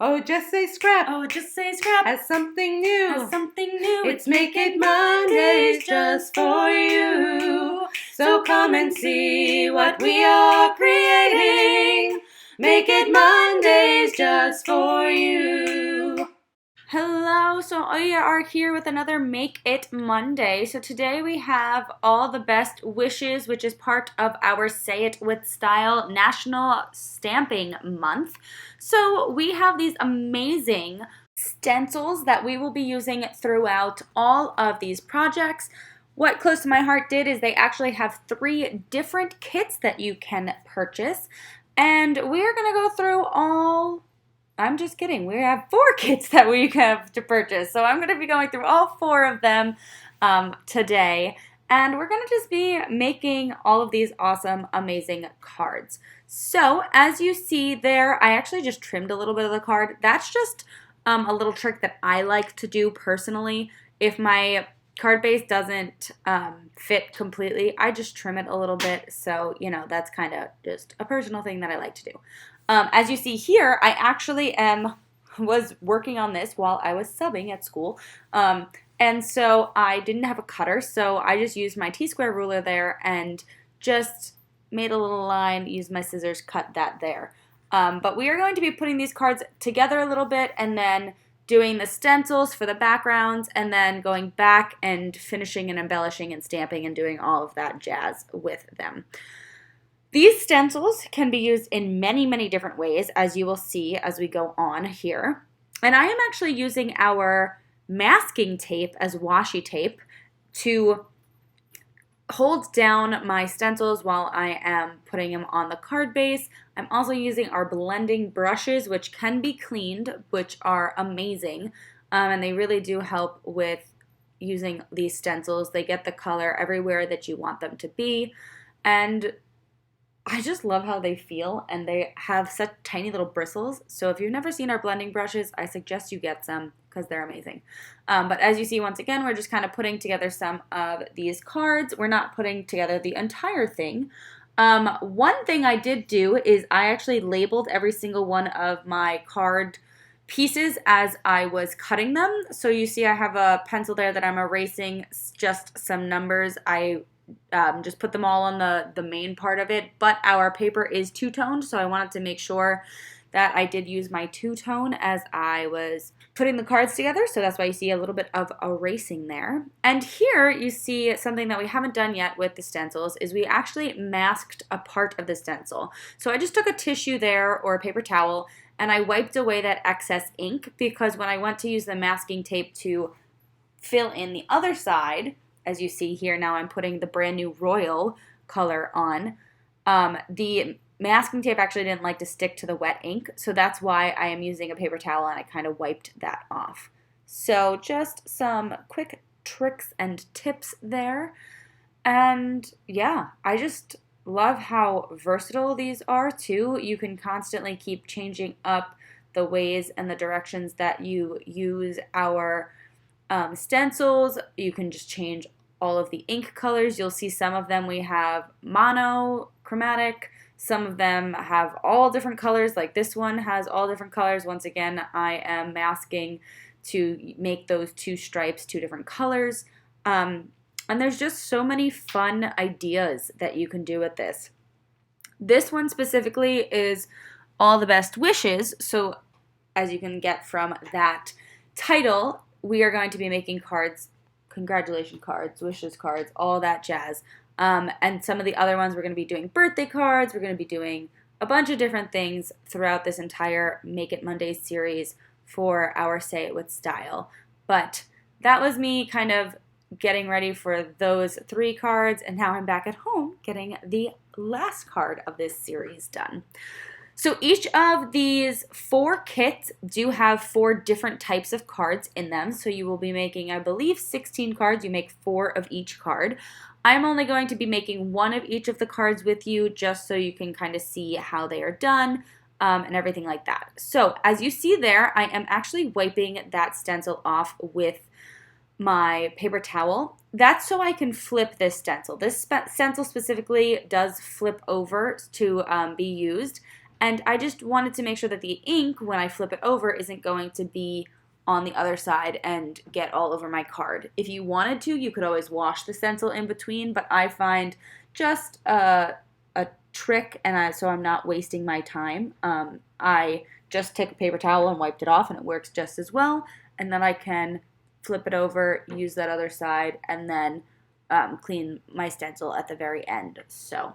Oh, just say scrap. Oh, just say scrap. As something new. As something new. It's Make It Mondays just for you. So come and see what we are creating. Make It Mondays just for you. Hello, so we are here with another Make It Monday. So today we have all the best wishes, which is part of our Say It With Style National Stamping Month. So we have these amazing stencils that we will be using throughout all of these projects. What Close to My Heart did is they actually have 3 different kits that you can purchase. And we're going to go through all... I'm just kidding. We have 4 kits that we have to purchase. So I'm going to be going through all 4 of them today. And we're going to just be making all of these awesome, amazing cards. So as you see there, I actually just trimmed a little bit of the card. That's just a little trick that I like to do personally. If my card base doesn't fit completely, I just trim it a little bit. So, you know, that's kind of just a personal thing that I like to do. As you see here, I actually was working on this while I was subbing at school, and so I didn't have a cutter, so I just used my T-square ruler there and just made a little line, used my scissors, cut that there. But we are going to be putting these cards together a little bit and then doing the stencils for the backgrounds and then going back and finishing and embellishing and stamping and doing all of that jazz with them. These stencils can be used in many, many different ways, as you will see as we go on here. And I am actually using our masking tape as washi tape to hold down my stencils while I am putting them on the card base. I'm also using our blending brushes, which can be cleaned, which are amazing. And they really do help with using these stencils. They get the color everywhere that you want them to be. And I just love how they feel, and they have such tiny little bristles. So if you've never seen our blending brushes, I suggest you get some because they're amazing. But as you see, once again, we're just kind of putting together some of these cards. We're not putting together the entire thing. One thing I did do is I actually labeled every single one of my card pieces as I was cutting them. So you see I have a pencil there that I'm erasing just some numbers. I just put them all on the main part of it, but our paper is two-toned, so I wanted to make sure that I did use my two-tone as I was putting the cards together, so that's why you see a little bit of erasing there. And here you see something that we haven't done yet with the stencils is we actually masked a part of the stencil. So I just took a tissue there or a paper towel and I wiped away that excess ink because when I went to use the masking tape to fill in the other side, as you see here, now I'm putting the brand new royal color on. The masking tape actually didn't like to stick to the wet ink, so that's why I am using a paper towel and I kind of wiped that off. So just some quick tricks and tips there. And yeah, I just love how versatile these are too. You can constantly keep changing up the ways and the directions that you use our stencils. You can just change all of the ink colors. You'll see some of them we have monochromatic, some of them have all different colors, like this one has all different colors. Once again, I am masking to make those 2 stripes 2 different colors. And there's just so many fun ideas that you can do with this. This one specifically is All the Best Wishes, so as you can get from that title, we are going to be making cards, congratulation cards, wishes cards, all that jazz. And some of the other ones, we're going to be doing birthday cards. We're going to be doing a bunch of different things throughout this entire Make It Mondays series for our Say It With Style. But that was me kind of getting ready for those 3 cards, and now I'm back at home getting the last card of this series done. So each of these 4 kits do have 4 different types of cards in them. So you will be making, I believe, 16 cards. You make 4 of each card. I'm only going to be making 1 of each of the cards with you just so you can kind of see how they are done and everything like that. So as you see there, I am actually wiping that stencil off with my paper towel. That's so I can flip this stencil. This stencil specifically does flip over to be used. And I just wanted to make sure that the ink, when I flip it over, isn't going to be on the other side and get all over my card. If you wanted to, you could always wash the stencil in between, but I find just a trick, and so I'm not wasting my time. I just take a paper towel and wiped it off, and it works just as well. And then I can flip it over, use that other side, and then clean my stencil at the very end. So,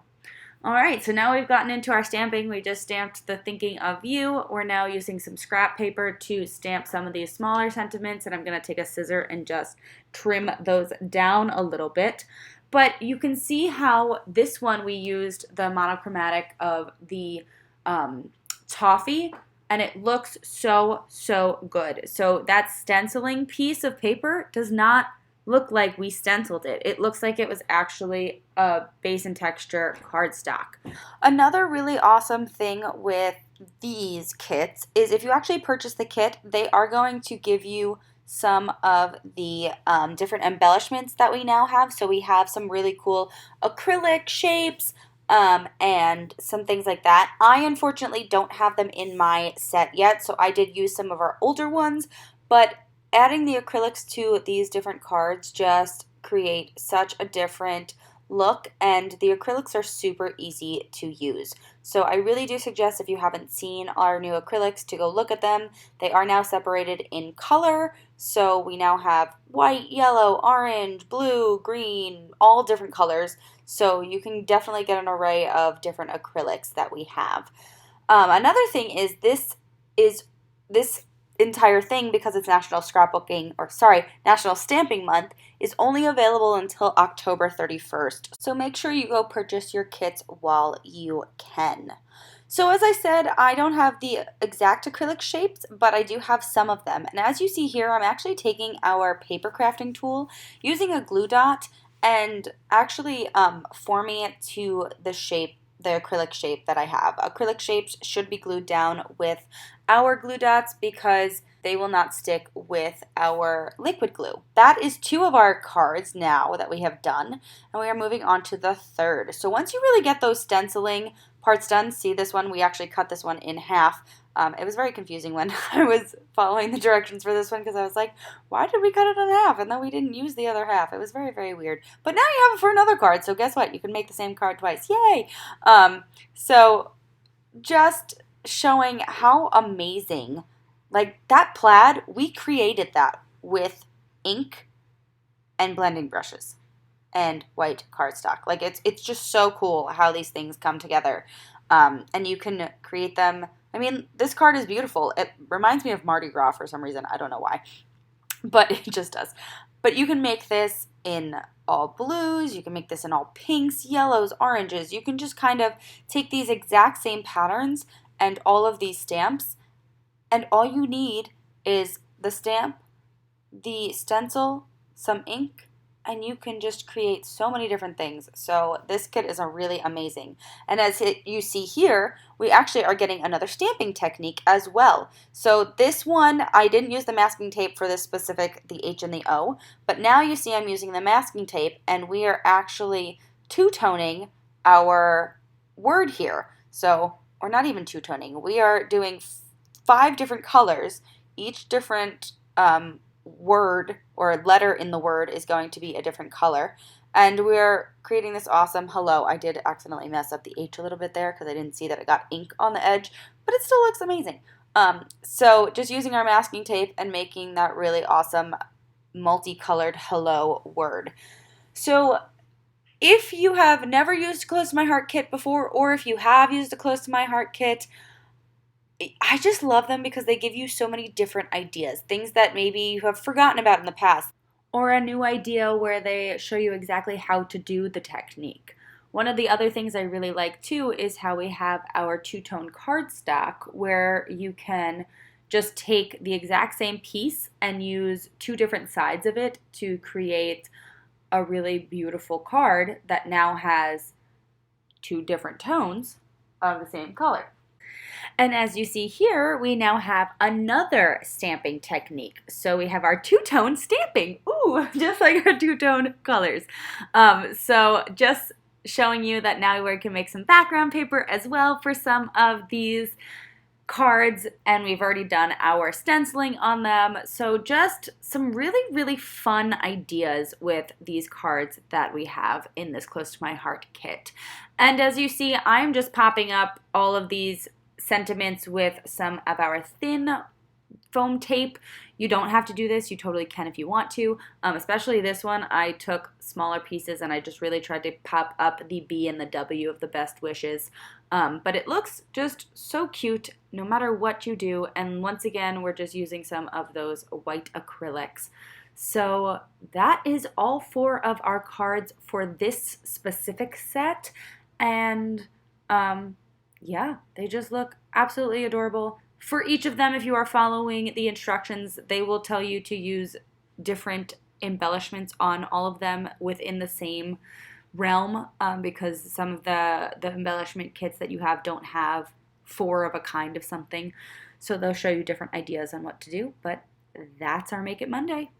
all right, so now we've gotten into our stamping. We just stamped the thinking of you. We're now using some scrap paper to stamp some of these smaller sentiments, and I'm going to take a scissor and just trim those down a little bit. But you can see how this one we used the monochromatic of the Toffee, and it looks so, so good. So that stenciling piece of paper does not look like we stenciled it. It looks like it was actually a base and texture cardstock. Another really awesome thing with these kits is if you actually purchase the kit, they are going to give you some of the different embellishments that we now have. So we have some really cool acrylic shapes and some things like that. I unfortunately don't have them in my set yet, so I did use some of our older ones, but adding the acrylics to these different cards just create such a different look, and the acrylics are super easy to use. So I really do suggest, if you haven't seen our new acrylics, to go look at them. They are now separated in color, so we now have white, yellow, orange, blue, green, all different colors, so you can definitely get an array of different acrylics that we have. Another thing is this entire thing, because it's National Stamping Month, is only available until October 31st. So make sure you go purchase your kits while you can. So as I said, I don't have the exact acrylic shapes, but I do have some of them. And as you see here, I'm actually taking our paper crafting tool, using a glue dot, and actually forming it to the acrylic shape that I have. Acrylic shapes should be glued down with our glue dots because they will not stick with our liquid glue. That is 2 of our cards now that we have done, and we are moving on to the 3rd. So once you really get those stenciling parts done, see this one, we actually cut this one in half. It was very confusing when I was following the directions for this one because I was like, why did we cut it in half? And then we didn't use the other half. It was very, very weird. But now you have it for another card, so guess what? You can make the same card twice. Yay! So just showing how amazing, like that plaid, we created that with ink and blending brushes and white cardstock. Like it's just so cool how these things come together. And you can create them. I mean, this card is beautiful. It reminds me of Mardi Gras for some reason. I don't know why, but it just does. But you can make this in all blues. You can make this in all pinks, yellows, oranges. You can just kind of take these exact same patterns and all of these stamps, and all you need is the stamp, the stencil, some ink, and you can just create so many different things. So this kit is really amazing. And as you see here, we actually are getting another stamping technique as well. So this one, I didn't use the masking tape for this specific, the H and the O, but now you see I'm using the masking tape, and we are actually two-toning our word here. So, or not even two-toning, we are doing 5 different colors. Each different word or letter in the word is going to be a different color. And we're creating this awesome hello. I did accidentally mess up the H a little bit there because I didn't see that it got ink on the edge, but it still looks amazing. So just using our masking tape and making that really awesome multicolored hello word. So if you have never used a Close to My Heart kit before, or if you have used a Close to My Heart kit, I just love them because they give you so many different ideas, things that maybe you have forgotten about in the past, or a new idea where they show you exactly how to do the technique. One of the other things I really like too is how we have our two-tone cardstock, where you can just take the exact same piece and use 2 different sides of it to create a really beautiful card that now has 2 different tones of the same color. And as you see here, we now have another stamping technique. So we have our two-tone stamping. Ooh, just like our two-tone colors. So just showing you that now we can make some background paper as well for some of these cards, and we've already done our stenciling on them. So just some really, really fun ideas with these cards that we have in this Close to My Heart kit. And as you see, I'm just popping up all of these sentiments with some of our thin foam tape. You don't have to do this. You totally can if you want to. Especially this one, I took smaller pieces and I just really tried to pop up the B and the W of the best wishes. But it looks just so cute no matter what you do. And once again, we're just using some of those white acrylics. So that is all 4 of our cards for this specific set. And yeah, they just look absolutely adorable. For each of them, if you are following the instructions, they will tell you to use different embellishments on all of them within the same realm, because some of the embellishment kits that you have don't have 4 of a kind of something. So they'll show you different ideas on what to do, but that's our Make It Monday.